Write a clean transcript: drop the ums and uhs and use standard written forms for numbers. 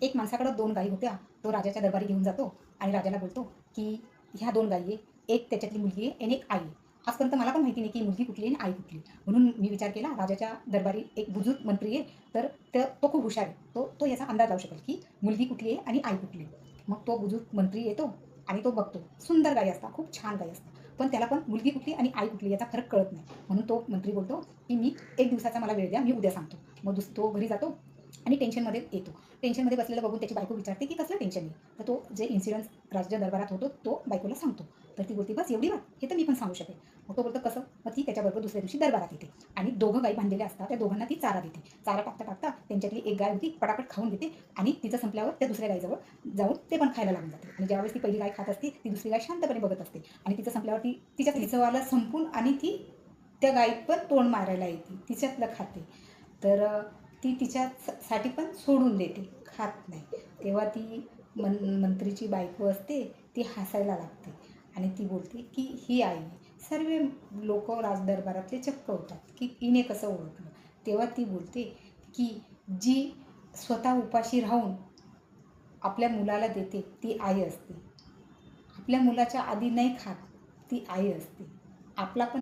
एक माणसाकडे 2 गायी होत्या. तो राजाच्या दरबारी घेऊन जातो आणि राजाला बोलतो, की ह्या 2 गायी आहे. एक त्याच्यातली मुलगी आहे आणि एक आई आहे. आजपर्यंत मला पण माहिती नाही, की मुलगी कुठली आहे आणि आई कुठली आहे. म्हणून मी विचार केला राजाच्या दरबारी एक बुजुर्ग मंत्री आहे, तर तो खूप हुशार आहे. तो तो याचा अंदाज लावू शकेल, की मुलगी कुठली आहे आणि आई कुठली आहे. मग तो बुजुर्ग मंत्री येतो आणि तो बघतो. सुंदर गायी असतात, खूप छान गायी असतात. पण त्याला पण मुलगी कुठली आणि आई कुठली याचा फरक कळत नाही. म्हणून तो मंत्री बोलतो, की "मी 1 दिवसाचा मला वेळ द्या, मी उद्या सांगतो." मग तो घरी जातो आणि टेन्शनमध्ये येतो. टेन्शनमध्ये बसलेलं बघून त्याची बायको विचारते, की "कसलं टेन्शन आहे?" तर तो जे इन्सिडन्स राज्य दरबारात होतो, तो बायकोला सांगतो. तर ती बोलते, "बस एवढी बात? हे तर मी पण सांगू शकेल." मग तो बोलतो, "कसं?" मग ती त्याच्याबरोबर दुसऱ्या दिवशी दरबारात येते आणि दोघं गायी बांधलेल्या असतात. त्या दोघांना ती चारा देते. चारा टाकता त्यांच्यातली एक गाय होती पटापट खाऊन घेते आणि तिचं संपल्यावर त्या दुसऱ्या गायीजवळ जाऊन ते पण खायला लागून जाते. आणि ज्यावेळेस ती पहिली गाय खात असते, ती दुसरी गाय शांतपणे बघत असते आणि तिचं संपल्यावर ती तिचंवालं संपून आणि ती त्या गायीत पण तोंड मारायला येते. तिच्यातलं खाते. तर ती तिच्यासाठी पण सोडून देते, खात नाही. तेव्हा ती मंत्रीची बायको असते, ती हसायला लागते आणि ती बोलते, की "ही आई आहे." सर्व लोकं राजदरबारातले चक्क होतात, की हिने कसं ओळखलं? तेव्हा ती बोलते, की "जी स्वतः उपाशी राहून आपल्या मुलाला देते, ती आई असते. आपल्या मुलाच्या आधी नाही खात, ती आई असते. आपला पण